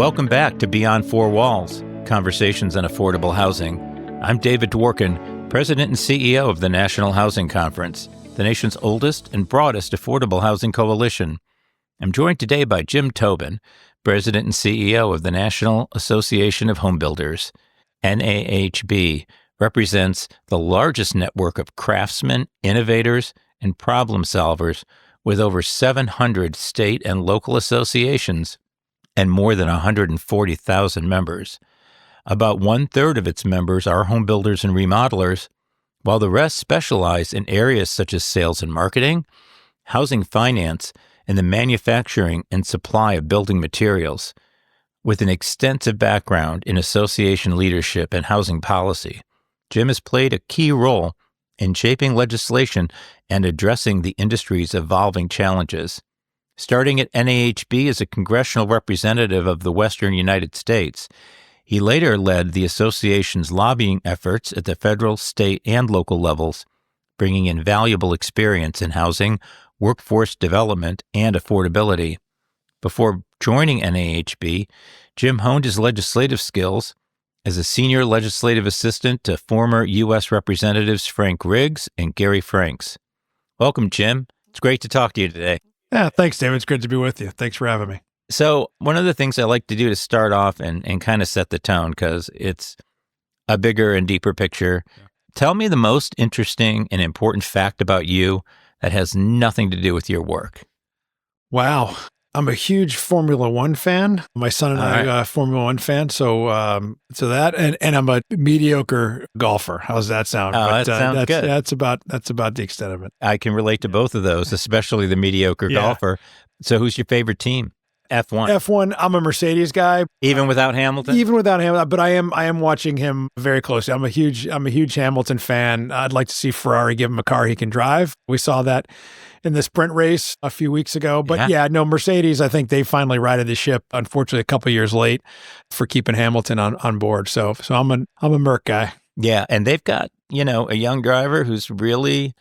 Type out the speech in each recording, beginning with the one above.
Welcome back to Beyond Four Walls, Conversations on Affordable Housing. I'm David Dworkin, President and CEO of the National Housing Conference, the nation's oldest and broadest affordable housing coalition. I'm joined today by Jim Tobin, President and CEO of the National Association of Home Builders. NAHB represents the largest network of craftsmen, innovators, and problem solvers with over 700 state and local associations and more than 140,000 members. About one-third of its members are home builders and remodelers, while the rest specialize in areas such as sales and marketing, housing finance, and the manufacturing and supply of building materials. With an extensive background in association leadership and housing policy, Jim has played a key role in shaping legislation and addressing the industry's evolving challenges. Starting at NAHB as a congressional representative of the Western United States, he later led the association's lobbying efforts at the federal, state, and local levels, bringing invaluable experience in housing, workforce development, and affordability. Before joining NAHB, Jim honed his legislative skills as a senior legislative assistant to former U.S. Representatives Frank Riggs and Gary Franks. Welcome, Jim. It's great to talk to you today. Yeah, thanks, David. It's good to be with you. Thanks for having me. So one of the things I like to do to start off and kind of set the tone, because it's a bigger and deeper picture, tell me the most interesting and important fact about you that has nothing to do with your work. Wow. I'm a huge Formula One fan. My son and I are Formula One fans. So that, and I'm a mediocre golfer. How's that sound? That sounds good. That's about the extent of it. I can relate to both of those, especially the mediocre golfer. So who's your favorite team? F1. F1, I'm a Mercedes guy. Even without Hamilton? Even without Hamilton, but I am watching him very closely. I'm a huge Hamilton fan. I'd like to see Ferrari give him a car he can drive. We saw that in the sprint race a few weeks ago. But Mercedes, I think they finally righted the ship, unfortunately a couple of years late for keeping Hamilton on board. So I'm a Merc guy. Yeah, and they've got, a young driver who's really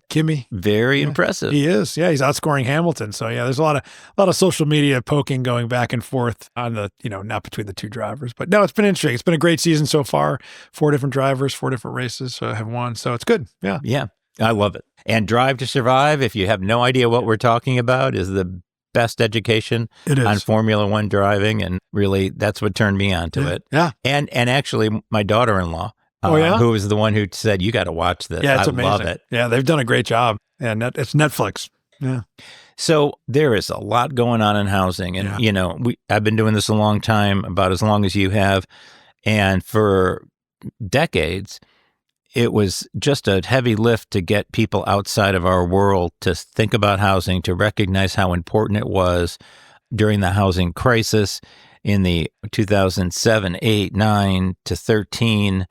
Kimi. Very impressive. He is. Yeah, he's outscoring Hamilton. So there's a lot of social media poking going back and forth on the, not between the two drivers. But no, it's been interesting. It's been a great season so far. 4 different drivers, 4 different races have won. So it's good. Yeah. Yeah. I love it. And Drive to Survive, if you have no idea what we're talking about, is the best education on Formula One driving. And really, that's what turned me on to it. Yeah. And actually, my daughter-in-law, who was the one who said, you got to watch this. Yeah, it's amazing. Love it. Yeah, they've done a great job. And it's Netflix. Yeah. So there is a lot going on in housing. And, I've been doing this a long time, about as long as you have. And for decades, it was just a heavy lift to get people outside of our world to think about housing, to recognize how important it was during the housing crisis in the 2007, 8, 9 to 13.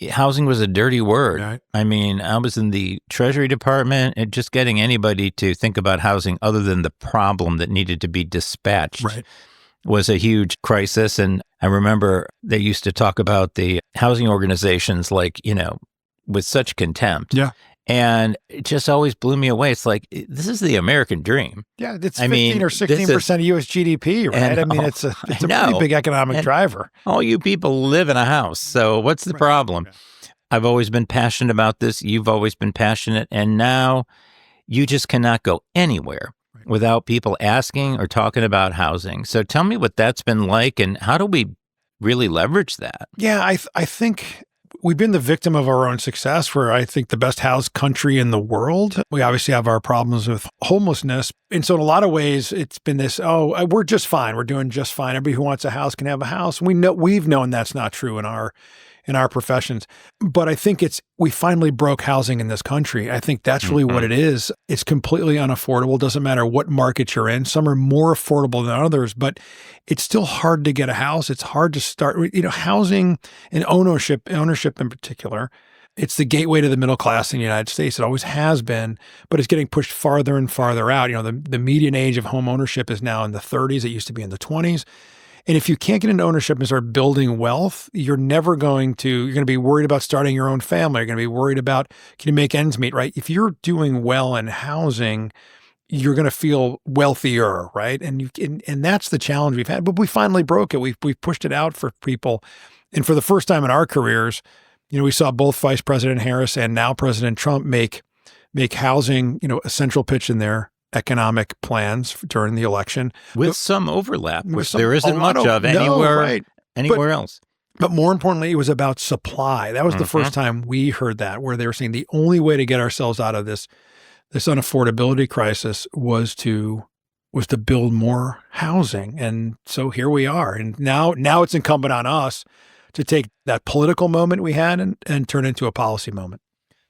Housing was a dirty word. Right. I mean, I was in the Treasury Department and just getting anybody to think about housing other than the problem that needed to be dispatched was a huge crisis. And I remember they used to talk about the housing organizations like, with such contempt. Yeah. And it just always blew me away. It's like, this is the American dream. Yeah, it's 15 or 16% of U.S. GDP, right? It's a pretty big economic driver. All you people live in a house. So what's the problem? Yeah. I've always been passionate about this. You've always been passionate. And now you just cannot go anywhere without people asking or talking about housing. So tell me what that's been like and how do we really leverage that? Yeah, I think we've been the victim of our own success. We're, I think, the best housed country in the world. We obviously have our problems with homelessness. And so in a lot of ways, it's been this, we're just fine. We're doing just fine. Everybody who wants a house can have a house. And we've known that's not true in our professions. But I think we finally broke housing in this country. I think that's really what it is. It's completely unaffordable. Doesn't matter what market you're in. Some are more affordable than others, but it's still hard to get a house. It's hard to start, housing and ownership in particular. It's the gateway to the middle class in the United States. It always has been, but it's getting pushed farther and farther out. The median age of home ownership is now in the 30s. It used to be in the 20s. And if you can't get into ownership and start building wealth, you're going to be worried about starting your own family. You're going to be worried about, can you make ends meet, right? If you're doing well in housing, you're going to feel wealthier, right? And that's the challenge we've had. But we finally broke it. We've pushed it out for people, and for the first time in our careers, we saw both Vice President Harris and now President Trump make housing, a central pitch in their economic plans during the election, with some overlap, which there isn't much of anywhere else. But more importantly, it was about supply. That was the first time we heard that, where they were saying the only way to get ourselves out of this unaffordability crisis was to build more housing. And so here we are. And now it's incumbent on us to take that political moment we had and turn it into a policy moment.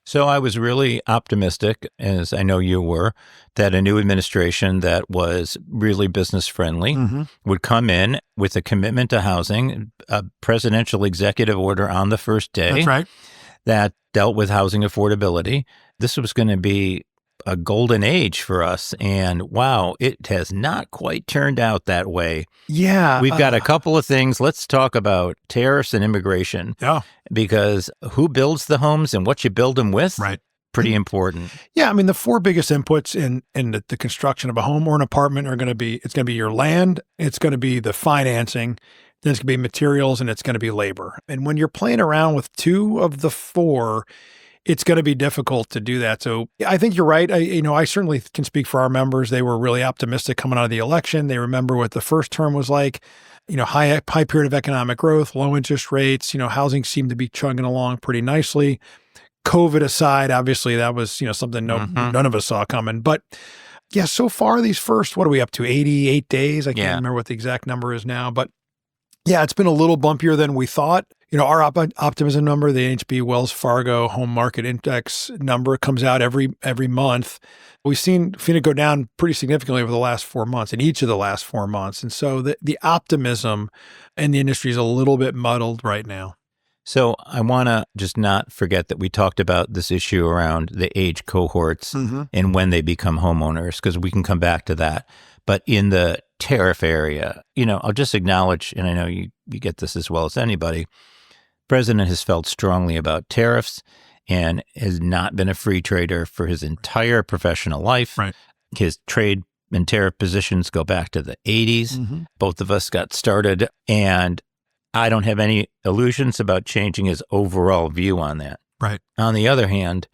So I was really optimistic, as I know you were, that a new administration that was really business friendly would come in with a commitment to housing, a presidential executive order on the first day. That's right. That dealt with housing affordability. This was going to be a golden age for us. And wow, it has not quite turned out that way. Yeah. We've got a couple of things. Let's talk about tariffs and immigration. Yeah. Because who builds the homes and what you build them with? Right. Pretty important. Yeah. I mean, the four biggest inputs in the construction of a home or an apartment it's going to be your land, it's going to be the financing, then it's going to be materials, and it's going to be labor. And when you're playing around with two of the four, it's going to be difficult to do that. So I think you're right. I certainly can speak for our members. They were really optimistic coming out of the election. They remember what the first term was like, high period of economic growth, low interest rates, housing seemed to be chugging along pretty nicely. COVID aside, obviously that was, something none of us saw coming. But yeah, so far these first, what are we up to? 88 days? I can't remember what the exact number is now, but yeah, it's been a little bumpier than we thought. Our optimism number, the NAHB Wells Fargo Home Market Index number, comes out every month. We've seen it go down pretty significantly over the last 4 months, in each of the last 4 months. And so the optimism in the industry is a little bit muddled right now. So I want to just not forget that we talked about this issue around the age cohorts and when they become homeowners, because we can come back to that. But in the tariff area, I'll just acknowledge, and I know you get this as well as anybody, President has felt strongly about tariffs and has not been a free trader for his entire professional life. Right. His trade and tariff positions go back to the 80s. Both of us got started, and I don't have any illusions about changing his overall view on that. Right. On the other hand,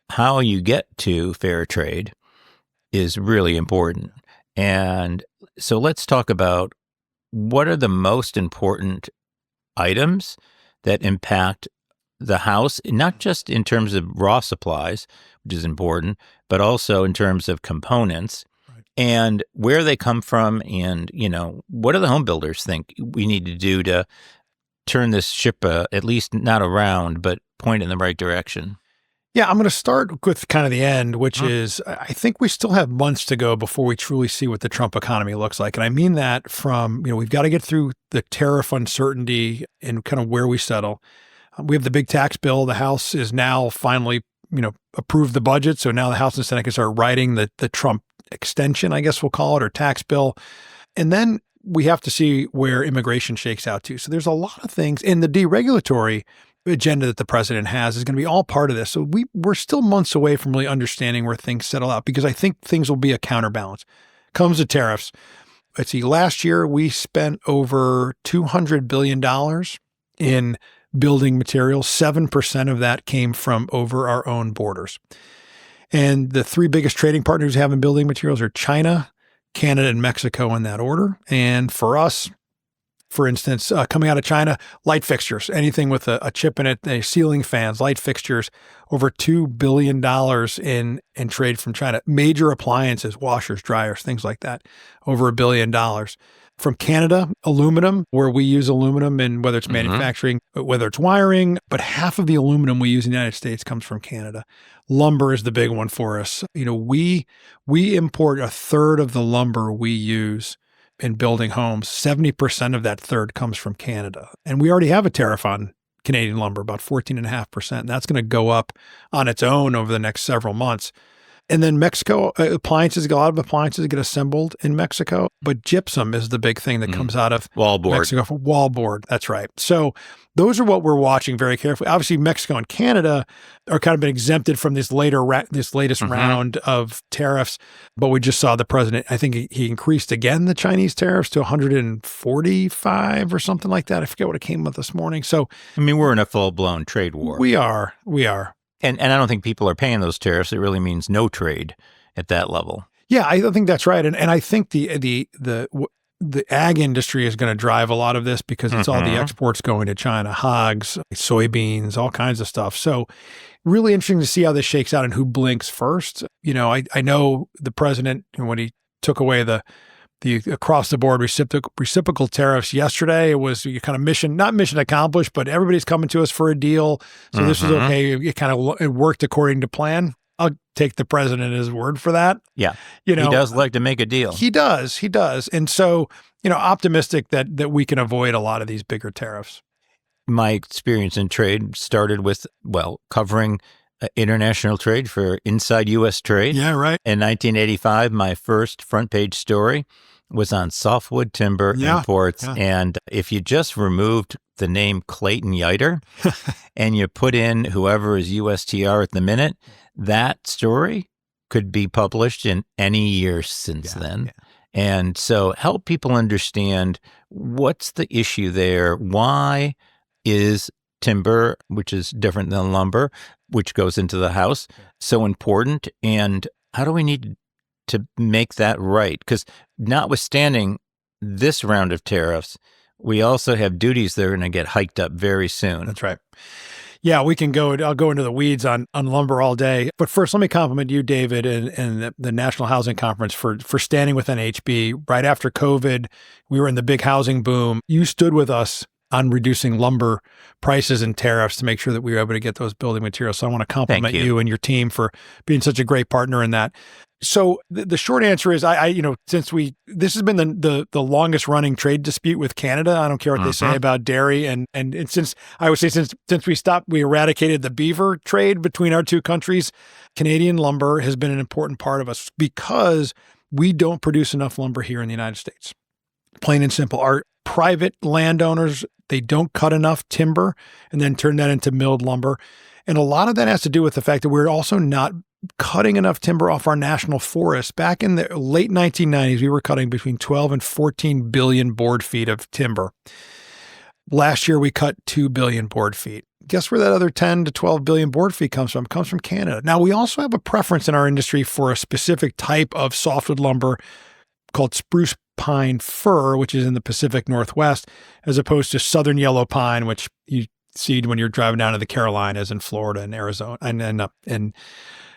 how you get to fair trade is really important. And so let's talk about what are the most important items that impact the house, not just in terms of raw supplies, which is important, but also in terms of components and where they come from. And, what do the home builders think we need to do to turn this ship, at least not around, but point in the right direction? Yeah, I'm going to start with kind of the end, which is I think we still have months to go before we truly see what the Trump economy looks like. And I mean that from, we've got to get through the tariff uncertainty and kind of where we settle. We have the big tax bill. The House is now finally, approved the budget. So now the House and Senate can start writing the Trump extension, I guess we'll call it, or tax bill. And then we have to see where immigration shakes out too. So there's a lot of things in the deregulatory agenda that the president has is going to be all part of this. So we're still months away from really understanding where things settle out, because I think things will be a counterbalance. Comes to tariffs. Let's see, last year we spent over $200 billion in building materials. 7% of that came from over our own borders. And the three biggest trading partners we have in building materials are China, Canada, and Mexico in that order. And for us, for instance, coming out of China, light fixtures, anything with a chip in it, ceiling fans, light fixtures, over $2 billion in trade from China. Major appliances, washers, dryers, things like that, over $1 billion. From Canada, aluminum, where we use aluminum in whether it's manufacturing, whether it's wiring, but half of the aluminum we use in the United States comes from Canada. Lumber is the big one for us. We import a third of the lumber we use in building homes. 70% of that third comes from Canada. And we already have a tariff on Canadian lumber, about 14.5%. And that's going to go up on its own over the next several months. And then Mexico, a lot of appliances get assembled in Mexico, but gypsum is the big thing that comes out of Mexico for wallboard. That's right. So those are what we're watching very carefully. Obviously, Mexico and Canada are kind of been exempted from this latest round of tariffs. But we just saw the president, I think he increased again the Chinese tariffs to 145 or something like that. I forget what it came with this morning. So, I mean, we're in a full-blown trade war. We are. And I don't think people are paying those tariffs. It really means no trade at that level. Yeah, I think that's right. And I think the ag industry is going to drive a lot of this because it's all the exports going to China, hogs, soybeans, all kinds of stuff. So really interesting to see how this shakes out and who blinks first. You know, I know the president, when he took away the across the board reciprocal tariffs yesterday, it was kind of not mission accomplished, but everybody's coming to us for a deal. So this is okay. It worked according to plan. I'll take the president at his word for that. Yeah. He does like to make a deal. He does. And so, optimistic that we can avoid a lot of these bigger tariffs. My experience in trade started with, covering international trade for inside U.S. trade. Yeah, right. In 1985, my first front page story was on softwood timber imports. Yeah. And if you just removed the name Clayton Yiter and you put in whoever is USTR at the minute, that story could be published in any year since then. Yeah. And so help people understand what's the issue there. Why is timber, which is different than lumber, which goes into the house, so important? And how do we need to make that right? Because notwithstanding this round of tariffs, we also have duties that are going to get hiked up very soon. That's right. Yeah, I'll go into the weeds on lumber all day. But first, let me compliment you, David, and the National Housing Conference for standing with NAHB. Right after COVID, we were in the big housing boom. You stood with us on reducing lumber prices and tariffs to make sure that we were able to get those building materials. So I want to compliment you and your team for being such a great partner in that. So the short answer is, since this has been the longest running trade dispute with Canada. I don't care what they say about dairy, and since I would say since we eradicated the beaver trade between our two countries, Canadian lumber has been an important part of us because we don't produce enough lumber here in the United States. Plain and simple. Our private landowners, they don't cut enough timber and then turn that into milled lumber. And a lot of that has to do with the fact that we're also not cutting enough timber off our national forests. Back in the late 1990s, we were cutting between 12 and 14 billion board feet of timber. Last year, we cut 2 billion board feet. Guess where that other 10 to 12 billion board feet comes from? It comes from Canada. Now, we also have a preference in our industry for a specific type of softwood lumber called spruce pine fir, which is in the Pacific Northwest, as opposed to southern yellow pine, which you see when you're driving down to the Carolinas and Florida and Arizona and up in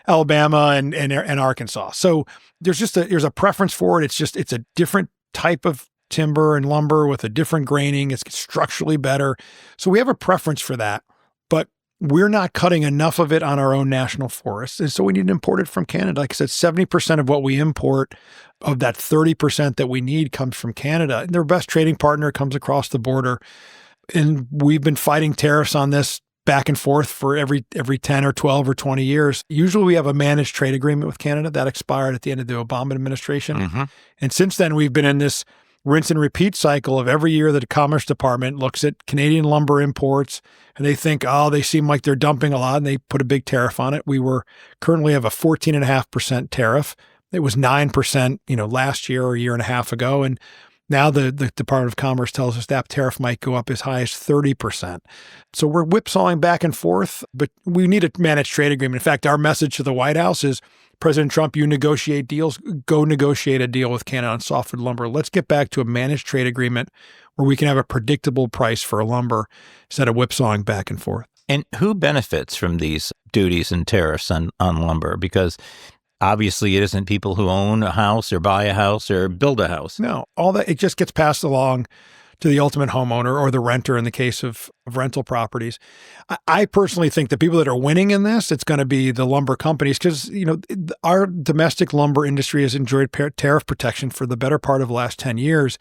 Alabama and Arkansas. So there's a preference for it. It's a different type of timber and lumber with a different graining. It's structurally better. So we have a preference for that, but we're not cutting enough of it on our own national forests. And so we need to import it from Canada. Like I said, 70% of what we import, of that 30% that we need, comes from Canada. And their best trading partner comes across the border. And we've been fighting tariffs on this back and forth for every 10 or 12 or 20 years. Usually we have a managed trade agreement with Canada that expired at the end of the Obama administration. And since then, we've been in this rinse and repeat cycle of every year the Commerce Department looks at Canadian lumber imports and they think, they seem like they're dumping a lot, and they put a big tariff on it. We currently have a 14.5% tariff. It was 9%, last year or a year and a half ago. And now the Department of Commerce tells us that tariff might go up as high as 30%. So we're whipsawing back and forth, but we need a managed trade agreement. In fact, our message to the White House is, President Trump, you negotiate deals, go negotiate a deal with Canada on softwood lumber. Let's get back to a managed trade agreement where we can have a predictable price for lumber instead of whipsawing back and forth. And who benefits from these duties and tariffs on lumber? Because obviously it isn't people who own a house or buy a house or build a house. No, all that, it just gets passed along to the ultimate homeowner or the renter in the case of rental properties. I personally think the people that are winning in this, it's going to be the lumber companies because, our domestic lumber industry has enjoyed tariff protection for the better part of the last 10 years.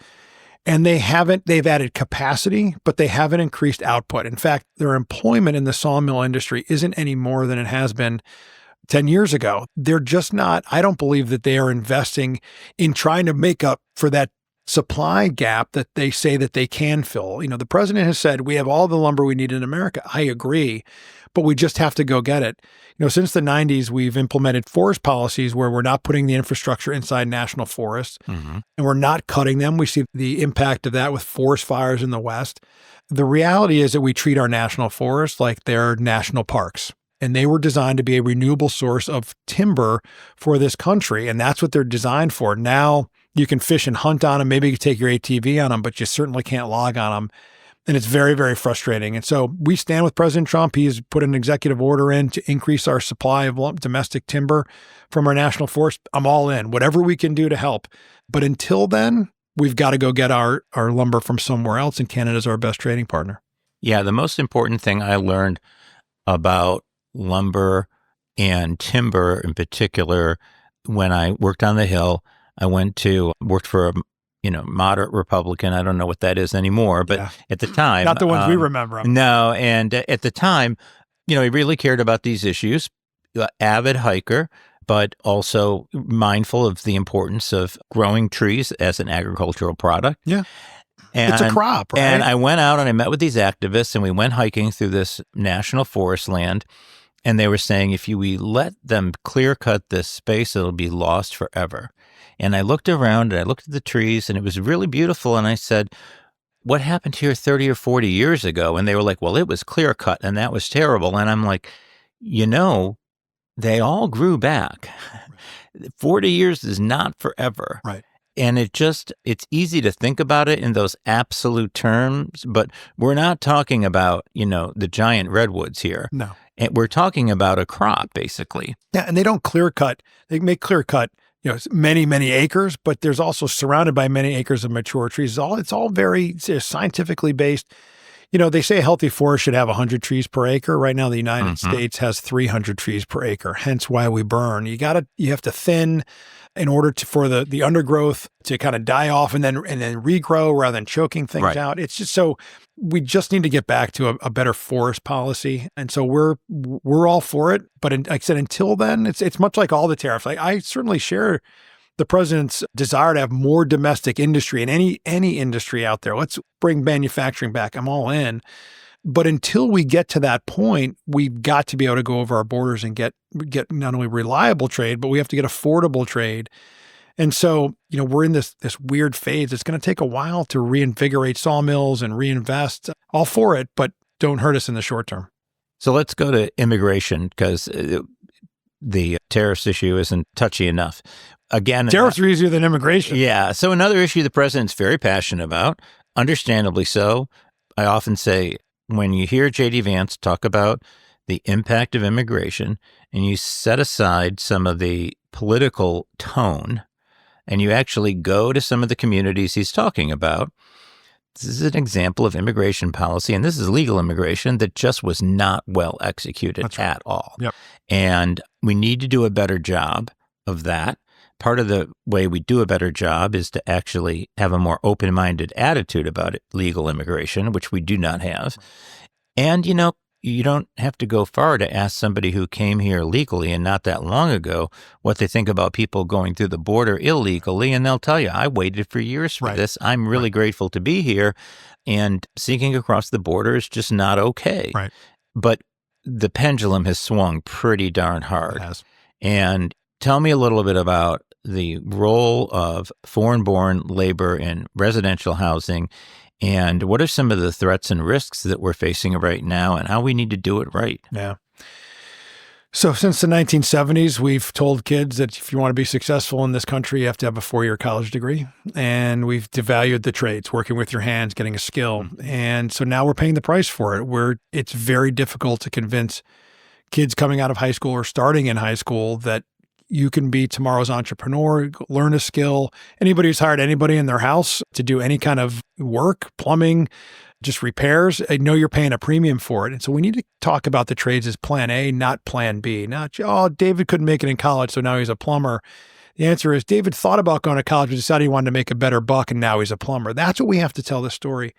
And they've added capacity, but they haven't increased output. In fact, their employment in the sawmill industry isn't any more than it has been 10 years ago. They're just not, I don't believe that they are investing in trying to make up for that supply gap that they say that they can fill. The president has said, we have all the lumber we need in America. I agree, but we just have to go get it. Since the 90s, we've implemented forest policies where we're not putting the infrastructure inside national forests and we're not cutting them. We see the impact of that with forest fires in the West. The reality is that we treat our national forests like they're national parks. And they were designed to be a renewable source of timber for this country. And that's what they're designed for. Now you can fish and hunt on them. Maybe you can take your ATV on them, but you certainly can't log on them. And it's very, very frustrating. And so we stand with President Trump. He's put an executive order in to increase our supply of domestic timber from our national forest. I'm all in, whatever we can do to help. But until then, we've got to go get our lumber from somewhere else. And Canada's our best trading partner. Yeah, the most important thing I learned about lumber and timber in particular, when I worked on the Hill, I worked for a moderate Republican. I don't know what that is anymore, but at the time, not the ones we remember. No, and at the time, he really cared about these issues. Avid hiker, but also mindful of the importance of growing trees as an agricultural product. Yeah. And, it's a crop, right? And I went out and I met with these activists and we went hiking through this national forest land. And they were saying, if we let them clear cut this space, it'll be lost forever. And I looked around and I looked at the trees and it was really beautiful. And I said, what happened here 30 or 40 years ago? And they were like, well, it was clear cut and that was terrible. And I'm like, they all grew back. 40 years is not forever. Right. And it's easy to think about it in those absolute terms, but we're not talking about, the giant redwoods here. No. And we're talking about a crop, basically. Yeah, and they don't clear cut. They make clear cut, many, many acres, but there's also surrounded by many acres of mature trees. It's all very scientifically based. They say a healthy forest should have 100 trees per acre. Right now, the United States has 300 trees per acre, hence why we burn. You have to thin in order for the undergrowth to kind of die off and then regrow rather than choking things out. It's just so we just need to get back to a better forest policy. And so we're all for it. But like I said, until then, it's much like all the tariffs. Like I certainly share the president's desire to have more domestic industry in any industry out there. Let's bring manufacturing back. I'm all in. But until we get to that point, we've got to be able to go over our borders and get not only reliable trade, but we have to get affordable trade. And so, we're in this weird phase. It's going to take a while to reinvigorate sawmills and reinvest. All for it, but don't hurt us in the short term. So let's go to immigration because the tariffs issue isn't touchy enough. Again, tariffs are easier than immigration. Yeah. So another issue the president's very passionate about, understandably so. I often say, when you hear J.D. Vance talk about the impact of immigration and you set aside some of the political tone and you actually go to some of the communities he's talking about, this is an example of immigration policy, and this is legal immigration that just was not well executed at all. Yep. And we need to do a better job of that. Part of the way we do a better job is to actually have a more open-minded attitude about legal immigration, which we do not have. And, you don't have to go far to ask somebody who came here legally and not that long ago what they think about people going through the border illegally. And they'll tell you, I waited for years for this. I'm really grateful to be here. And sneaking across the border is just not okay. Right. But the pendulum has swung pretty darn hard. It has. And tell me a little bit about the role of foreign-born labor in residential housing, and what are some of the threats and risks that we're facing right now and how we need to do it right? Yeah. So since the 1970s, we've told kids that if you want to be successful in this country, you have to have a 4-year college degree. And we've devalued the trades, working with your hands, getting a skill. And so now we're paying the price for it, it's very difficult to convince kids coming out of high school or starting in high school that you can be tomorrow's entrepreneur, learn a skill. Anybody who's hired anybody in their house to do any kind of work, plumbing, just repairs, I know you're paying a premium for it. And so we need to talk about the trades as plan A, not plan B. Not, David couldn't make it in college, so now he's a plumber. The answer is David thought about going to college, but decided he wanted to make a better buck, and now he's a plumber. That's what we have to tell the story.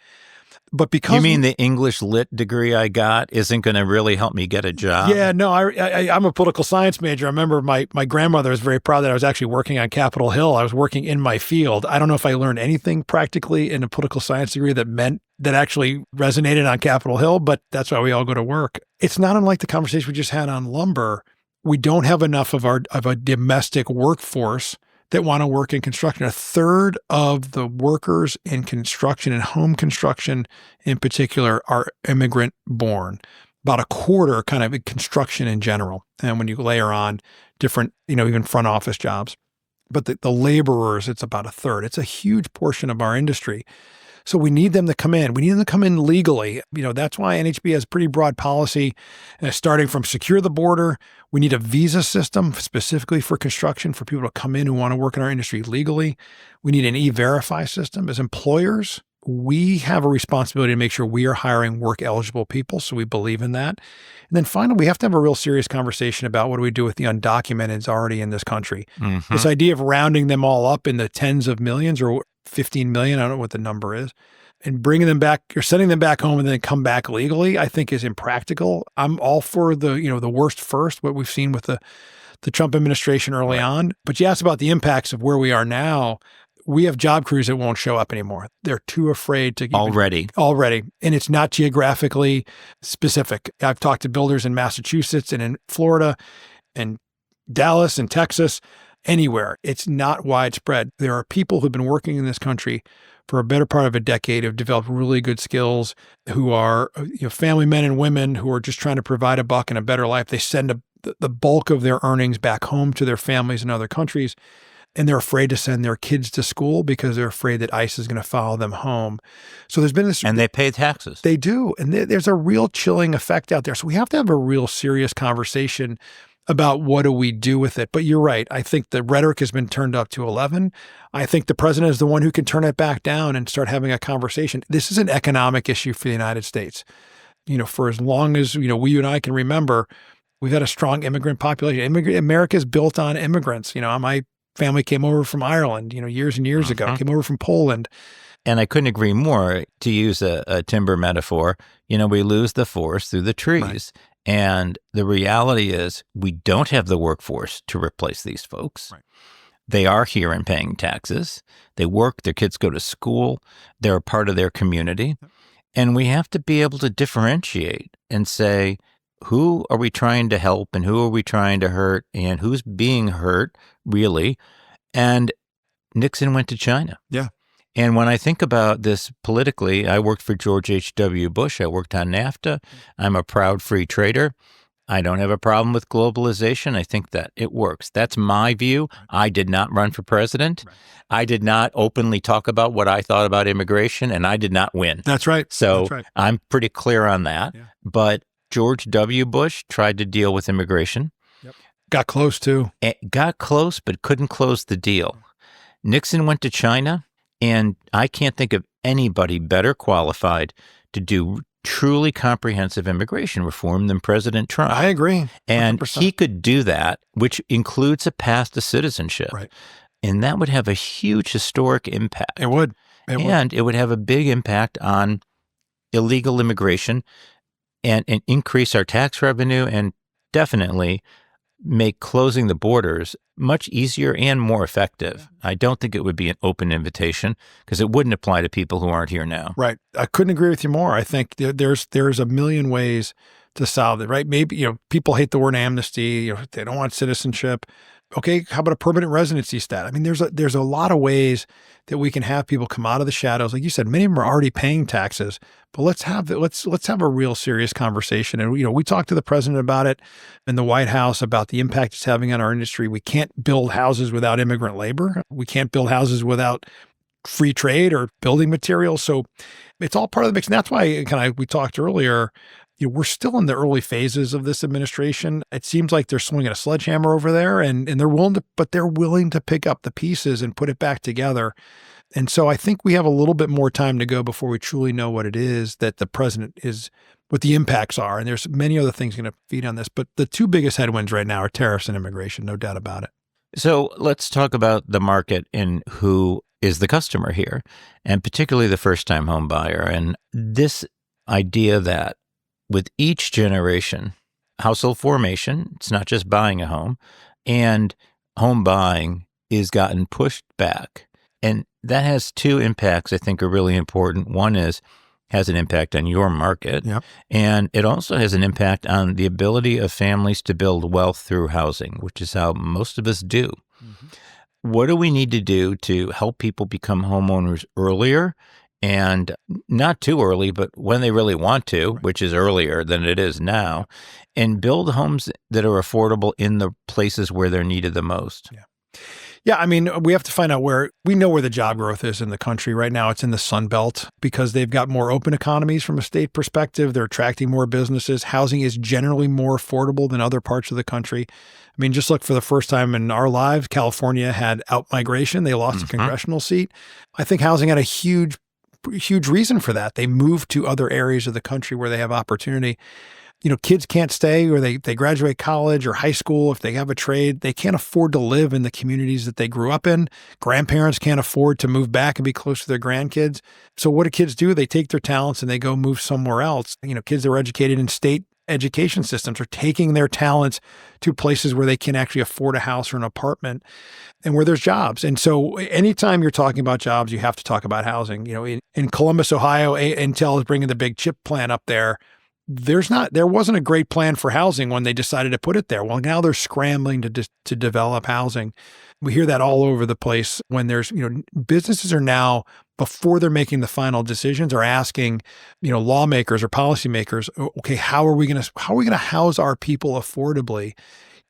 But because You mean the English lit degree I got isn't going to really help me get a job? Yeah, no, I'm a political science major. I remember my grandmother was very proud that I was actually working on Capitol Hill. I was working in my field. I don't know if I learned anything practically in a political science degree that actually resonated on Capitol Hill, but that's why we all go to work. It's not unlike the conversation we just had on lumber. We don't have enough of a domestic workforce that want to work in construction. A third of the workers in construction and home construction in particular are immigrant born. About a quarter kind of in construction in general. And when you layer on different, even front office jobs, but the laborers, it's about a third. It's a huge portion of our industry. So we need them to come in. We need them to come in legally. That's why NHB has pretty broad policy, starting from secure the border. We need a visa system specifically for construction for people to come in who want to work in our industry legally. We need an e-verify system. As employers, we have a responsibility to make sure we are hiring work-eligible people, so we believe in that. And then finally, we have to have a real serious conversation about what do we do with the undocumented already in this country. Mm-hmm. This idea of rounding them all up in the tens of millions or 15 million, I don't know what the number is, and bringing them back or sending them back home and then come back legally, I think is impractical. I'm all for the worst first, what we've seen with the Trump administration early on. But you asked about the impacts of where we are now. We have job crews that won't show up anymore. They're too afraid to already. And it's not geographically specific. I've talked to builders in Massachusetts and in Florida and Dallas and Texas, anywhere. It's not widespread. There are people who've been working in this country for a better part of a decade, have developed really good skills, who are family men and women who are just trying to provide a buck and a better life. They send the bulk of their earnings back home to their families in other countries. And they're afraid to send their kids to school because they're afraid that ICE is going to follow them home. So there's been this. And they pay taxes. They do. And there's a real chilling effect out there. So we have to have a real serious conversation about what do we do with it. But you're right. I think the rhetoric has been turned up to 11. I think the president is the one who can turn it back down and start having a conversation. This is an economic issue for the United States. For as long as, you and I can remember, we've had a strong immigrant population. America is built on immigrants. My family came over from Ireland, years and years ago, came over from Poland. And I couldn't agree more. To use a timber metaphor, we lose the forest through the trees. Right. And the reality is we don't have the workforce to replace these folks. Right. They are here and paying taxes. They work, their kids go to school. They're a part of their community. And we have to be able to differentiate and say, who are we trying to help and who are we trying to hurt and who's being hurt, really? And Nixon went to China. Yeah. And when I think about this politically, I worked for George H.W. Bush. I worked on NAFTA. I'm a proud free trader. I don't have a problem with globalization. I think that it works. That's my view. I did not run for president. Right. I did not openly talk about what I thought about immigration, and I did not win. That's right. So That's right. I'm pretty clear on that. Yeah. But George W. Bush tried to deal with immigration. Yep. Got close, too. Got close, but couldn't close the deal. Nixon went to China, and I can't think of anybody better qualified to do truly comprehensive immigration reform than President Trump. I agree. 100%. And he could do that, which includes a path to citizenship. Right. And that would have a huge historic impact. It would. It would have a big impact on illegal immigration and increase our tax revenue and definitely make closing the borders much easier and more effective. I don't think it would be an open invitation because it wouldn't apply to people who aren't here now. Right. I couldn't agree with you more. I think there's a million ways to solve it, right? Maybe, people hate the word amnesty, they don't want citizenship. Okay, how about a permanent residency stat? I mean, there's a lot of ways that we can have people come out of the shadows. Like you said, many of them are already paying taxes, but let's have a real serious conversation. And, we talked to the president about it in the White House about the impact it's having on our industry. We can't build houses without immigrant labor. We can't build houses without free trade or building materials. So it's all part of the mix. And that's why we talked earlier, we're still in the early phases of this administration. It seems like they're swinging a sledgehammer over there and they're willing to pick up the pieces and put it back together. And so I think we have a little bit more time to go before we truly know what it is that the president what the impacts are. And there's many other things going to feed on this, but the two biggest headwinds right now are tariffs and immigration, no doubt about it. So let's talk about the market and who is the customer here, and particularly the first-time home buyer. And this idea that with each generation, household formation, it's not just buying a home, and home buying is gotten pushed back. And that has two impacts I think are really important. One is has an impact on your market, Yep. and it also has an impact on the ability of families to build wealth through housing, which is how most of us do. Mm-hmm. What do we need to do to help people become homeowners earlier, and not too early, but when they really want to, Right. which is earlier than it is now, and build homes that are affordable in the places where they're needed the most? Yeah, I mean, we have to find out we know where the job growth is in the country. Right now, it's in the Sun Belt because they've got more open economies from a state perspective. They're attracting more businesses. Housing is generally more affordable than other parts of the country. I mean, just look, for the first time in our lives, California had outmigration. They lost a congressional seat. I think housing had a huge reason for that. They moved to other areas of the country where they have opportunity. Kids can't stay, or they graduate college or high school. If they have a trade, they can't afford to live in the communities that they grew up in. Grandparents can't afford to move back and be close to their grandkids. So what do kids do? They take their talents and they go move somewhere else. Kids that are educated in state education systems are taking their talents to places where they can actually afford a house or an apartment and where there's jobs. And so anytime you're talking about jobs, you have to talk about housing. In Columbus, Ohio, Intel is bringing the big chip plant up there. There wasn't a great plan for housing when they decided to put it there. Well, now they're scrambling to develop housing. We hear that all over the place when there's, businesses are now, before they're making the final decisions, are asking, lawmakers or policymakers, okay, how are we going to house our people affordably?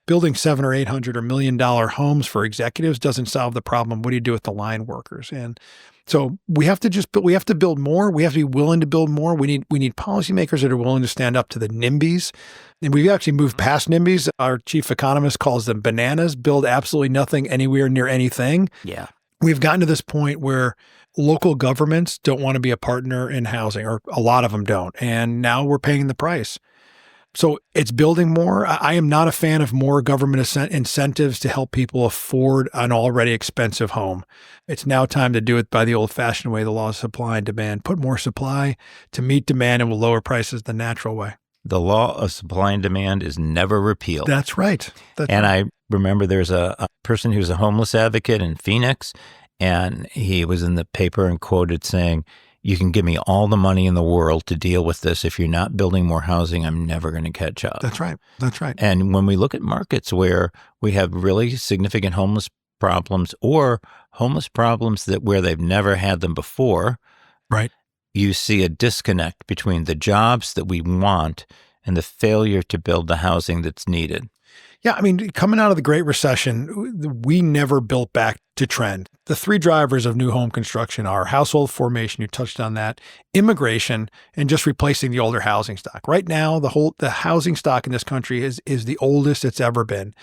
Building $700 or $800 or $1 million homes for executives doesn't solve the problem. What do you do with the line workers? And so we have to build more. We have to be willing to build more. We need policymakers that are willing to stand up to the NIMBYs. And we've actually moved past NIMBYs. Our chief economist calls them bananas, build absolutely nothing anywhere near anything. Yeah. We've gotten to this point where local governments don't want to be a partner in housing, or a lot of them don't. And now we're paying the price. So it's building more. I am not a fan of more government incentives to help people afford an already expensive home. It's now time to do it by the old-fashioned way, the law of supply and demand. Put more supply to meet demand, and will lower prices the natural way. The law of supply and demand is never repealed. That's right. I remember there's a person who's a homeless advocate in Phoenix, and he was in the paper and quoted saying, "You can give me all the money in the world to deal with this. If you're not building more housing, I'm never going to catch up." That's right. And when we look at markets where we have really significant homeless problems, or homeless problems where they've never had them before, right, you see a disconnect between the jobs that we want and the failure to build the housing that's needed. Yeah, I mean, coming out of the Great Recession, we never built back to trend. The three drivers of new home construction are household formation, you touched on that, immigration, and just replacing the older housing stock. Right now, the housing stock in this country is the oldest it's ever been.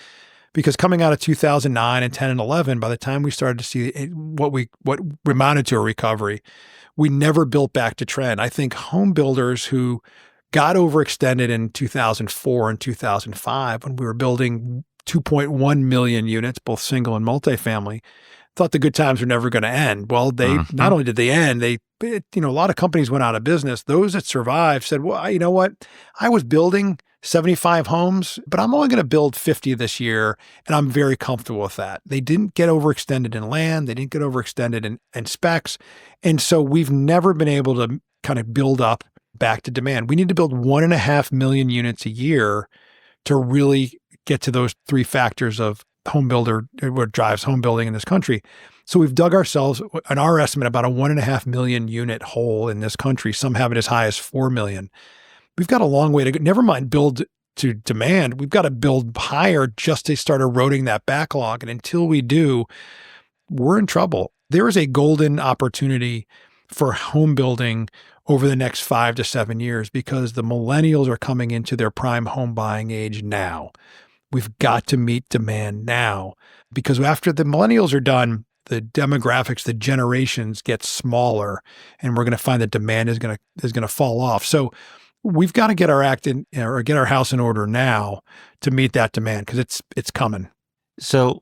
Because coming out of 2009 and 10 and 11, by the time we started to see what amounted to a recovery, we never built back to trend. I think home builders who got overextended in 2004 and 2005, when we were building 2.1 million units, both single and multifamily, thought the good times were never going to end. Well, not only did they end, a lot of companies went out of business. Those that survived said, well, you know what? I was building 75 homes, but I'm only going to build 50 this year, and I'm very comfortable with that. They didn't get overextended in land. They didn't get overextended in specs. And so we've never been able to kind of build up back to demand. We need to build 1.5 million units a year to really get to those three factors of what drives home building in this country. So we've dug ourselves, in our estimate, about a 1.5 million unit hole in this country. Some have it as high as 4 million. We've got a long way to go. Never mind build to demand. We've got to build higher just to start eroding that backlog. And until we do, we're in trouble. There is a golden opportunity for home building over the next 5 to 7 years, because the millennials are coming into their prime home buying age now. We've got to meet demand now, because after the millennials are done, the demographics, the generations get smaller, and we're going to find that demand is going to fall off. So we've got to get our act in, or get our house in order now to meet that demand, because it's coming. So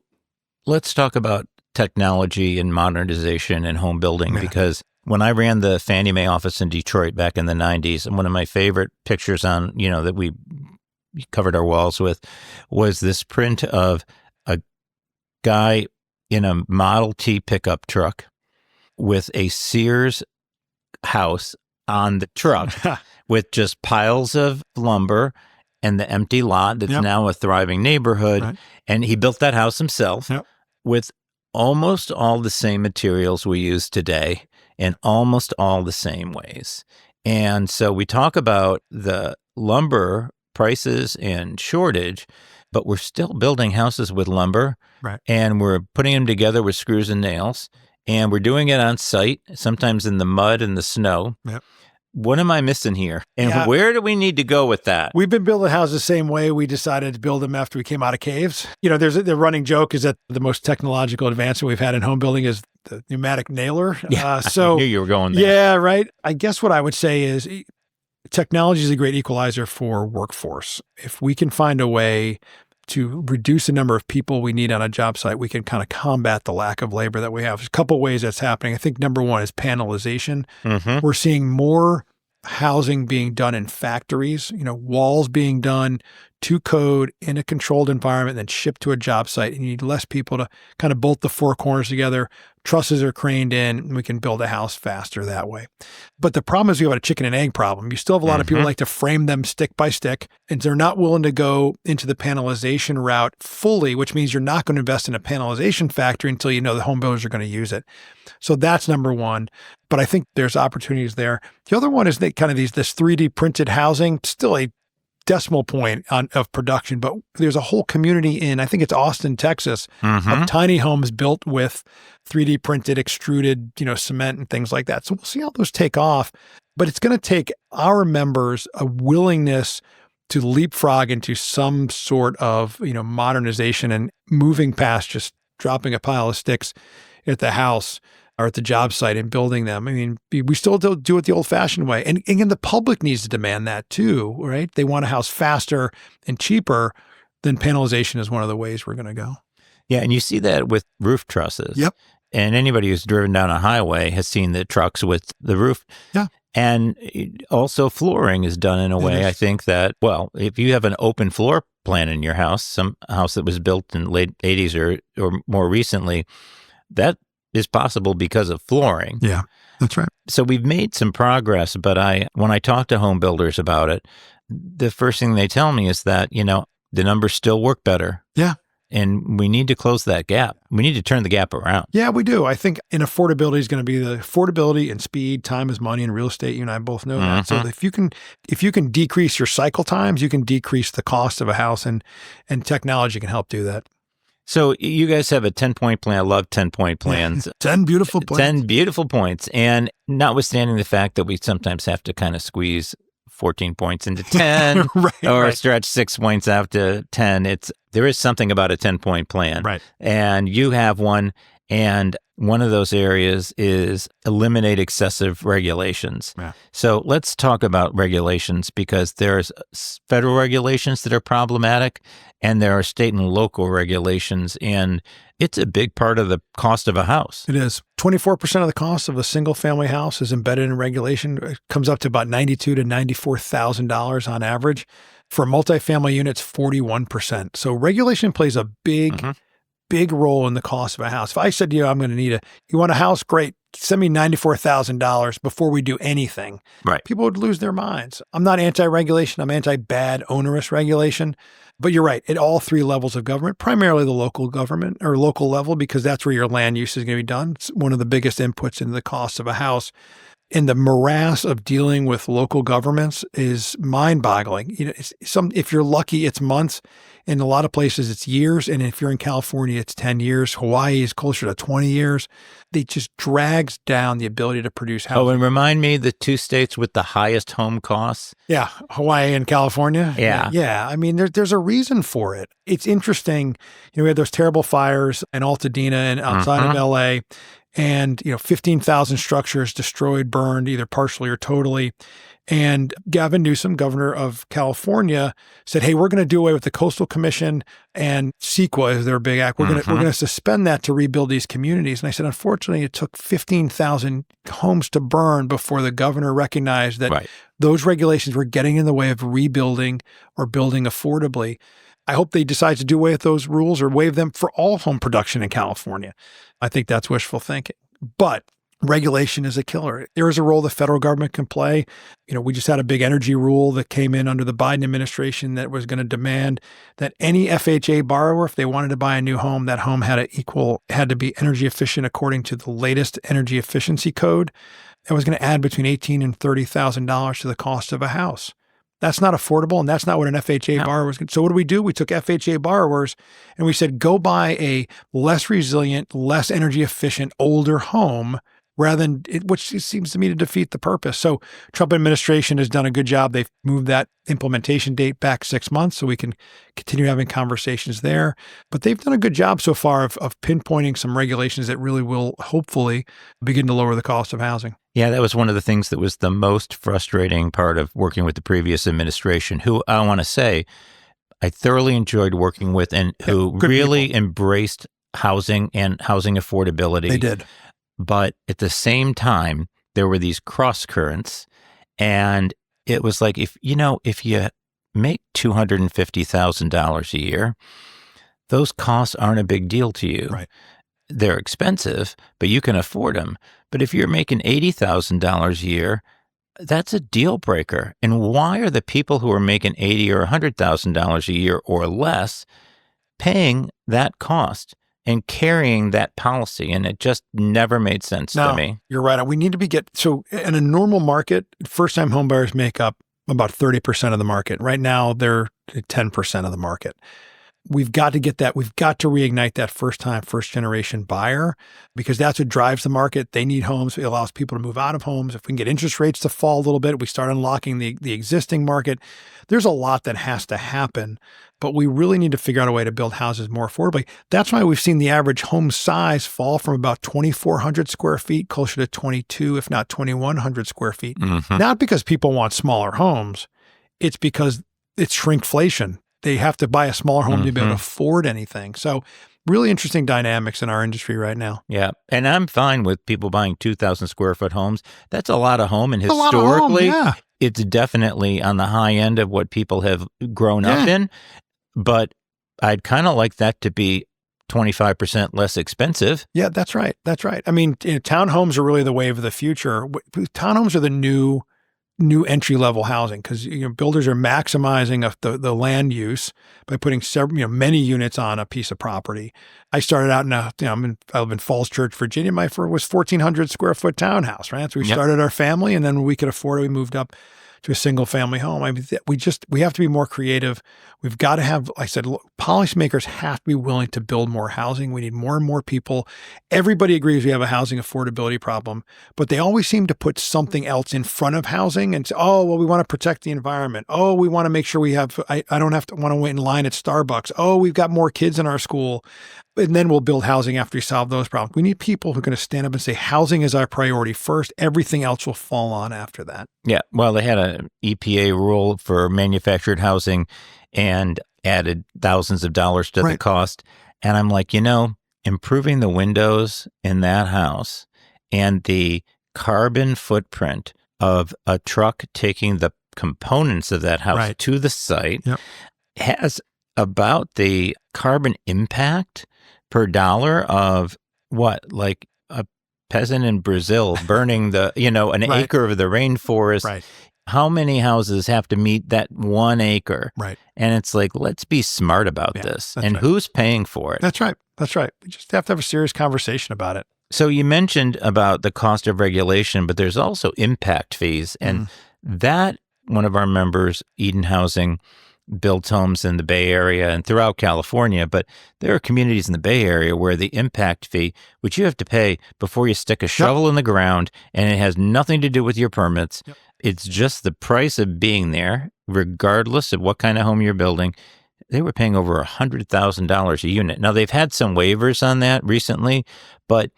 let's talk about technology and modernization and home building because when I ran the Fannie Mae office in Detroit back in the 90s, and one of my favorite pictures on, that we covered our walls with was this print of a guy in a Model T pickup truck with a Sears house on the truck with just piles of lumber and the empty lot that's now a thriving neighborhood. Right. And he built that house himself with almost all the same materials we use today in almost all the same ways. And so we talk about the lumber prices and shortage, but we're still building houses with lumber, and we're putting them together with screws and nails, and we're doing it on site, sometimes in the mud and the snow. What am I missing here? And where do we need to go with that? We've been building houses the same way. We decided to build them after we came out of caves. There's the running joke is that the most technological advancement we've had in home building is the pneumatic nailer. I knew you were going there. Yeah, right. I guess what I would say is technology is a great equalizer for workforce. If we can find a way to reduce the number of people we need on a job site, we can kind of combat the lack of labor that we have. There's a couple of ways that's happening. I think number one is panelization. We're seeing more housing being done in factories, walls being done to code in a controlled environment, then shipped to a job site. And you need less people to kind of bolt the four corners together. Trusses are craned in, and we can build a house faster that way. But the problem is we have a chicken and egg problem. You still have a lot of people like to frame them stick by stick, and they're not willing to go into the panelization route fully, which means you're not going to invest in a panelization factory until you know the home builders are going to use it. So that's number one. But I think there's opportunities there. The other one is this 3D printed housing, still a decimal point of production, but there's a whole community in, I think it's Austin, Texas, of tiny homes built with 3D printed, extruded, cement and things like that. So we'll see how those take off, but it's going to take our members a willingness to leapfrog into some sort of, modernization and moving past just dropping a pile of sticks at the house or at the job site and building them. I mean, we still do it the old-fashioned way. And again, the public needs to demand that too, right? They want a house faster and cheaper. Then panelization is one of the ways we're going to go. Yeah, and you see that with roof trusses. Yep. And anybody who's driven down a highway has seen the trucks with the roof. Yeah. And also flooring is done in a way, I think that, if you have an open floor plan in your house, some house that was built in late 80s or more recently, that is possible because of flooring. Yeah, that's right. So we've made some progress, but when I talk to home builders about it, the first thing they tell me is that, the numbers still work better. Yeah. And we need to close that gap. We need to turn the gap around. Yeah, we do. I think in affordability is going to be the affordability and speed. Time is money in real estate. You and I both know that. So if you can decrease your cycle times, you can decrease the cost of a house, and technology can help do that. So you guys have a 10-point plan. I love 10-point plans. 10 beautiful points. 10 beautiful points. And notwithstanding the fact that we sometimes have to kind of squeeze 14 points into 10 stretch 6 points out to 10, there is something about a 10-point plan. Right. And you have one. And one of those areas is eliminate excessive regulations. Yeah. So let's talk about regulations, because there's federal regulations that are problematic and there are state and local regulations, and it's a big part of the cost of a house. It is. 24% of the cost of a single family house is embedded in regulation. It comes up to about $92,000 to $94,000 on average. For multifamily units, 41%. So regulation plays a big role in the cost of a house. If I said to you, you want a house? Great. Send me $94,000 before we do anything. Right. People would lose their minds. I'm not anti-regulation. I'm anti-bad, onerous regulation. But you're right. At all three levels of government, primarily the local government or local level, because that's where your land use is going to be done. It's one of the biggest inputs into the cost of a house. And the morass of dealing with local governments is mind-boggling. If you're lucky, it's months. In a lot of places, it's years. And if you're in California, it's 10 years. Hawaii is closer to 20 years. It just drags down the ability to produce housing. Oh, and remind me, the two states with the highest home costs? Yeah, Hawaii and California. Yeah. Yeah. I mean, there's a reason for it. It's interesting. We had those terrible fires in Altadena and outside of LA. and 15,000 structures destroyed, burned, either partially or totally. And Gavin Newsom, governor of California, said, "Hey, we're going to do away with the Coastal Commission and CEQA is their big act. We're going to suspend that to rebuild these communities." And I said, unfortunately, it took 15,000 homes to burn before the governor recognized that those regulations were getting in the way of rebuilding or building affordably. I hope they decide to do away with those rules or waive them for all home production in California. I think that's wishful thinking. But regulation is a killer. There is a role the federal government can play. We just had a big energy rule that came in under the Biden administration that was going to demand that any FHA borrower, if they wanted to buy a new home, that home had to be energy efficient according to the latest energy efficiency code. That was going to add between $18,000 and $30,000 to the cost of a house. That's not affordable, and that's not what an FHA borrower was. So what do? We took FHA borrowers and we said, go buy a less resilient, less energy efficient, older home rather than which seems to me to defeat the purpose. So Trump administration has done a good job. They've moved that implementation date back 6 months so we can continue having conversations there. But they've done a good job so far of pinpointing some regulations that really will hopefully begin to lower the cost of housing. Yeah, that was one of the things that was the most frustrating part of working with the previous administration, who I want to say I thoroughly enjoyed working with and who really embraced housing and housing affordability. They did. But at the same time, there were these cross currents, and it was like, if you make $250,000 a year, those costs aren't a big deal to you. Right. They're expensive, but you can afford them. But if you're making $80,000 a year, that's a deal breaker. And why are the people who are making $80,000 or $100,000 a year or less paying that cost and carrying that policy? And it just never made sense to me. You're right. We need to so in a normal market, first-time homebuyers make up about 30% of the market. Right now, they're 10% of the market. We've got to get that. We've got to reignite that first-time, first-generation buyer because that's what drives the market. They need homes. It allows people to move out of homes. If we can get interest rates to fall a little bit, we start unlocking the existing market. There's a lot that has to happen, but we really need to figure out a way to build houses more affordably. That's why we've seen the average home size fall from about 2,400 square feet closer to 22, if not 2,100 square feet. Not because people want smaller homes. It's because it's shrinkflation. They have to buy a smaller home to be able to afford anything. So really interesting dynamics in our industry right now. Yeah. And I'm fine with people buying 2,000 square foot homes. That's a lot of home. And historically, it's definitely on the high end of what people have grown up in. But I'd kind of like that to be 25% less expensive. Yeah, that's right. That's right. I mean, townhomes are really the wave of the future. Townhomes are the new entry-level housing because builders are maximizing the land use by putting many units on a piece of property. I started out I live in Falls Church, Virginia. My first was 1,400 square foot townhouse, right? So we started our family, and then when we could afford it, we moved up to a single family home. I mean, we have to be more creative. We've got to have, I said, policymakers have to be willing to build more housing. We need more and more people. Everybody agrees we have a housing affordability problem, but they always seem to put something else in front of housing and say, oh, well, we want to protect the environment. Oh, we want to make sure I don't want to wait in line at Starbucks. Oh, we've got more kids in our school. And then we'll build housing after we solve those problems. We need people who are going to stand up and say, housing is our priority first. Everything else will fall on after that. Yeah. Well, they had an EPA rule for manufactured housing and added thousands of dollars to the cost. And I'm like, improving the windows in that house and the carbon footprint of a truck taking the components of that house to the site has about the carbon impact per dollar of what, like a peasant in Brazil burning an acre of the rainforest. Right. How many houses have to meet that 1 acre? Right. And it's like, let's be smart about this. And who's paying for it? That's right. That's right. We just have to have a serious conversation about it. So you mentioned about the cost of regulation, but there's also impact fees. And that one of our members, Eden Housing, builds homes in the Bay Area and throughout California, but there are communities in the Bay Area where the impact fee, which you have to pay before you stick a shovel in the ground, and it has nothing to do with your permits. It's just the price of being there, regardless of what kind of home you're building. They were paying over $100,000 a unit. Now, they've had some waivers on that recently, but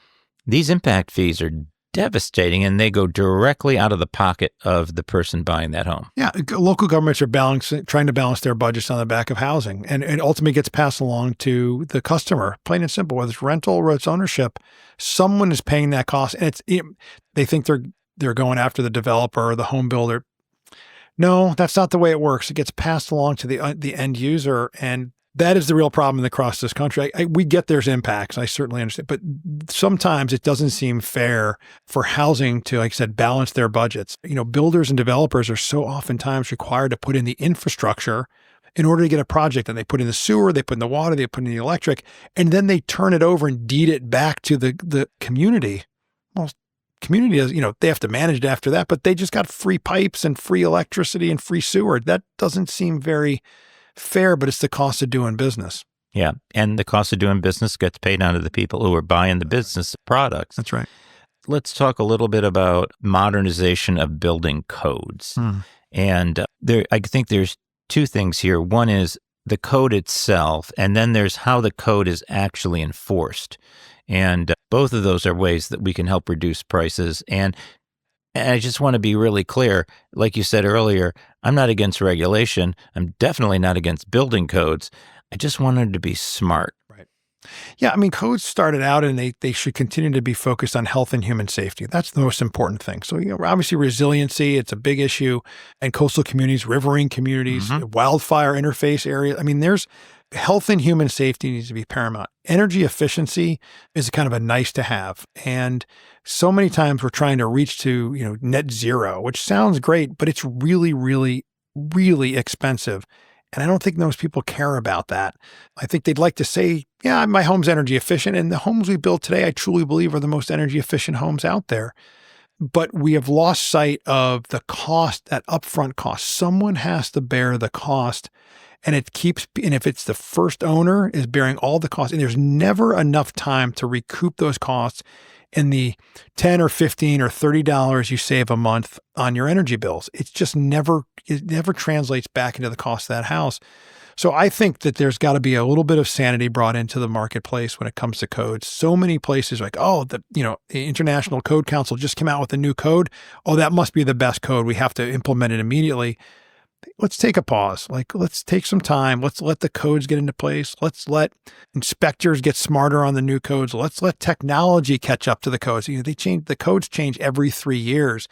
These impact fees are devastating, and they go directly out of the pocket of the person buying that home. Yeah, local governments are trying to balance their budgets on the back of housing, and it ultimately gets passed along to the customer, plain and simple. Whether it's rental or it's ownership, someone is paying that cost, and they think they're going after the developer or the home builder. No, that's not the way it works. It gets passed along to the end user, and that is the real problem across this country. We get there's impacts. I certainly understand. But sometimes it doesn't seem fair for housing to, like I said, balance their budgets. Builders and developers are so oftentimes required to put in the infrastructure in order to get a project. And they put in the sewer, they put in the water, they put in the electric, and then they turn it over and deed it back to the community. Well, community is, they have to manage it after that, but they just got free pipes and free electricity and free sewer. That doesn't seem very fair, but it's the cost of doing business. Yeah. And the cost of doing business gets paid out of the people who are buying the business products. That's right. Let's talk a little bit about modernization of building codes. And I think there's two things here. One is the code itself, and then there's how the code is actually enforced. And both of those are ways that we can help reduce prices. And I just want to be really clear. Like you said earlier, I'm not against regulation. I'm definitely not against building codes. I just wanted to be smart. Right. Yeah. Codes started out and they should continue to be focused on health and human safety. That's the most important thing. So, obviously resiliency, it's a big issue. And coastal communities, riverine communities, wildfire interface areas. There's health and human safety needs to be paramount. Energy efficiency is kind of a nice to have. And so many times we're trying to reach to, net zero, which sounds great, but it's really, really, really expensive. And I don't think most people care about that. I think they'd like to say, yeah, my home's energy efficient. And the homes we build today, I truly believe are the most energy efficient homes out there. But we have lost sight of the cost, that upfront cost. Someone has to bear the cost. And if it's the first owner is bearing all the costs, and there's never enough time to recoup those costs in the $10 or $15 or $30 you save a month on your energy bills. It never translates back into the cost of that house. So I think that there's got to be a little bit of sanity brought into the marketplace when it comes to codes. So many places like, the International Code Council just came out with a new code. Oh, that must be the best code. We have to implement it immediately. Let's take a pause. Let's take some time. Let's let the codes get into place. Let's let inspectors get smarter on the new codes. Let's let technology catch up to the codes. The codes change every 3 years.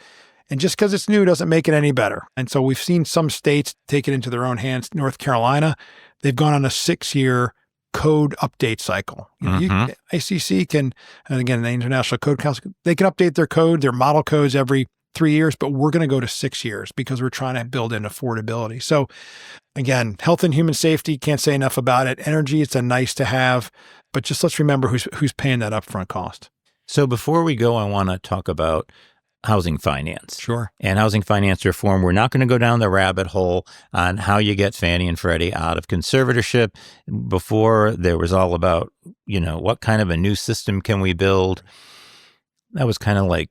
And just because it's new doesn't make it any better. And so we've seen some states take it into their own hands. North Carolina, they've gone on a 6-year code update cycle. ICC can, and again, the International Code Council, they can update their model codes every 3 years, but we're going to go to 6 years because we're trying to build in affordability. So again, health and human safety, can't say enough about it. Energy, it's a nice to have, but just let's remember who's paying that upfront cost. So before we go, I want to talk about housing finance. Sure. And housing finance reform. We're not going to go down the rabbit hole on how you get Fannie and Freddie out of conservatorship. Before, there was all about, what kind of a new system can we build? That was kind of like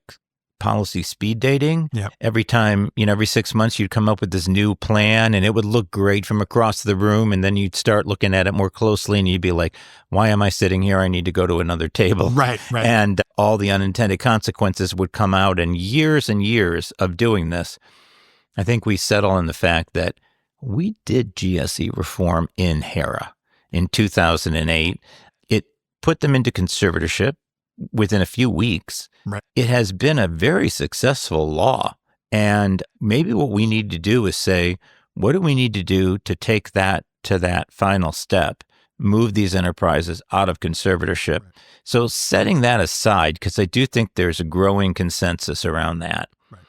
policy speed dating. Yeah. Every time, every 6 months you'd come up with this new plan and it would look great from across the room. And then you'd start looking at it more closely and you'd be like, why am I sitting here? I need to go to another table. Right. And all the unintended consequences would come out, and years of doing this. I think we settle on the fact that we did GSE reform in HERA in 2008. It put them into conservatorship within a few weeks. Right. It has been a very successful law. And maybe what we need to do is say, what do we need to do to take that to that final step, move these enterprises out of conservatorship? Right. So setting that aside, because I do think there's a growing consensus around that, right,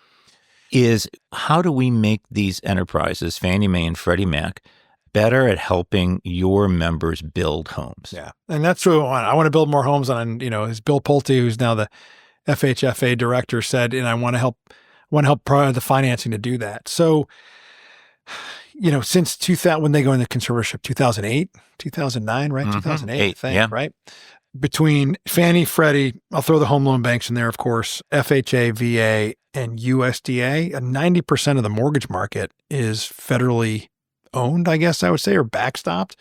is how do we make these enterprises, Fannie Mae and Freddie Mac, better at helping your members build homes? Yeah. And that's what I want to build more homes on, as Bill Pulte, who's now the FHFA director, said, and I want to help provide the financing to do that. So, since 2000, when they go into conservatorship, 2008, 2009, right? 2008, I think, yeah. Right? Between Fannie, Freddie, I'll throw the home loan banks in there, of course, FHA, VA, and USDA, 90% of the mortgage market is federally owned, I guess I would say, or backstopped.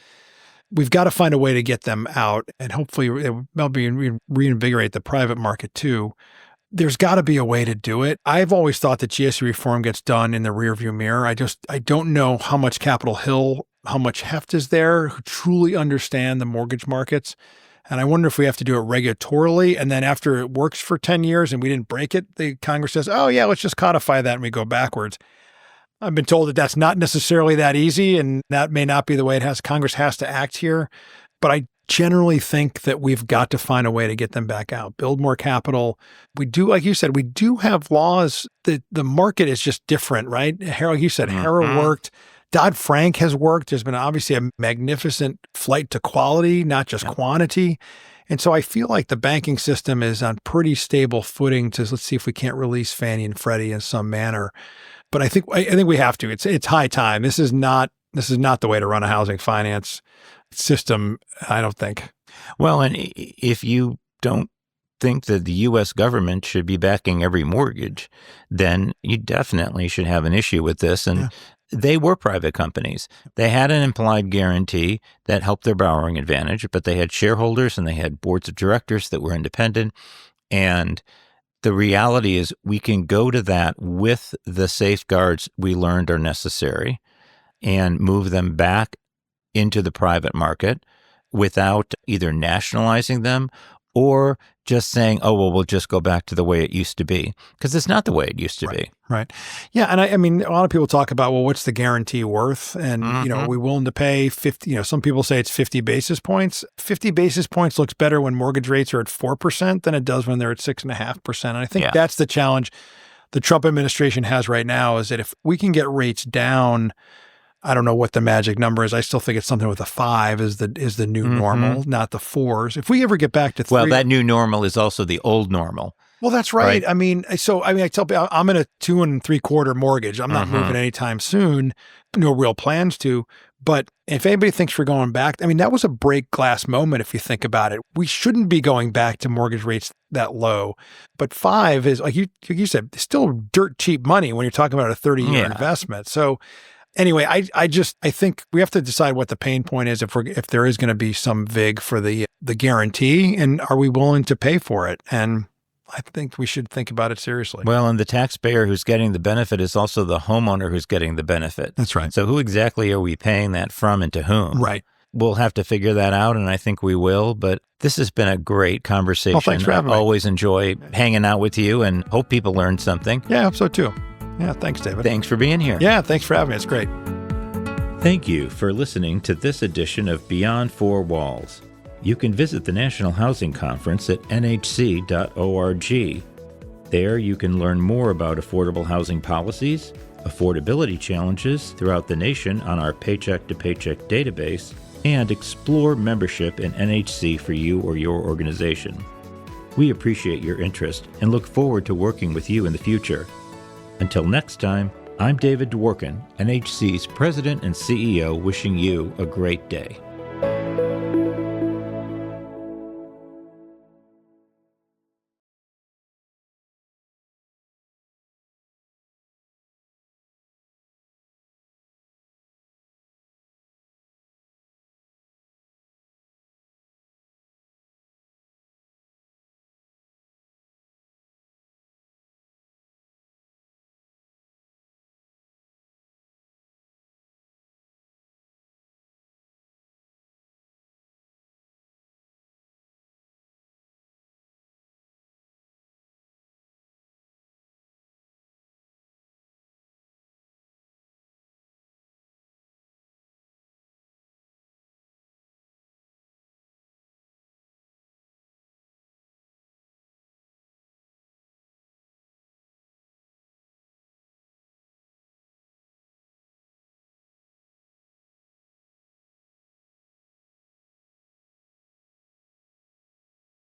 we've got to find a way to get them out, and hopefully it'll be reinvigorate the private market too. There's got to be a way to do it. I've always thought that GSE reform gets done in the rearview mirror. I don't know how much Capitol Hill, how much heft is there who truly understand the mortgage markets. And I wonder if we have to do it regulatorily. And then after it works for 10 years and we didn't break it, the Congress says, oh yeah, let's just codify that and we go backwards. I've been told that that's not necessarily that easy, and that may not be the way it has. Congress has to act here. But I generally think that we've got to find a way to get them back out, build more capital. We do, like you said, we do have laws that the market is just different, right? Like you said, HERA worked. Dodd-Frank has worked. There's been obviously a magnificent flight to quality, not just quantity. And so I feel like the banking system is on pretty stable footing to let's see if we can't release Fannie and Freddie in some manner. But I think we have to. It's high time. This is not the way to run a housing finance system, I don't think. Well, and if you don't think that the U.S. government should be backing every mortgage, then you definitely should have an issue with this. And they were private companies. They had an implied guarantee that helped their borrowing advantage, but they had shareholders and they had boards of directors that were independent. And the reality is we can go to that with the safeguards we learned are necessary and move them back into the private market without either nationalizing them or just saying, oh, well, we'll just go back to the way it used to be, because it's not the way it used to be. Right. Yeah. And I mean, a lot of people talk about, well, what's the guarantee worth? And, are we willing to pay 50, some people say it's 50 basis points. 50 basis points looks better when mortgage rates are at 4% than it does when they're at 6.5%. And I think that's the challenge the Trump administration has right now, is that if we can get rates down, I don't know what the magic number is. I still think it's something with a 5 is the new normal, not the 4s. If we ever get back to 3. Well, that new normal is also the old normal. Well, that's right. I mean, I tell people I'm in a 2 3/4 mortgage. I'm not moving anytime soon. No real plans to. But if anybody thinks we're going back, I mean, that was a break glass moment if you think about it. We shouldn't be going back to mortgage rates that low. But 5 is, like you said, still dirt cheap money when you're talking about a 30-year investment. So anyway, I think we have to decide what the pain point is if there is going to be some VIG for the guarantee, and are we willing to pay for it? And I think we should think about it seriously. Well, and the taxpayer who's getting the benefit is also the homeowner who's getting the benefit. That's right. So who exactly are we paying that from and to whom? Right. We'll have to figure that out, and I think we will. But this has been a great conversation. Well, thanks for having me. I always enjoy hanging out with you and hope people learn something. Yeah, I hope so too. Yeah, thanks, David. Thanks for being here. Yeah, thanks for having me. It's great. Thank you for listening to this edition of Beyond Four Walls. You can visit the National Housing Conference at nhc.org. There you can learn more about affordable housing policies, affordability challenges throughout the nation on our Paycheck to Paycheck database, and explore membership in NHC for you or your organization. We appreciate your interest and look forward to working with you in the future. Until next time, I'm David Dworkin, NHC's President and CEO, wishing you a great day.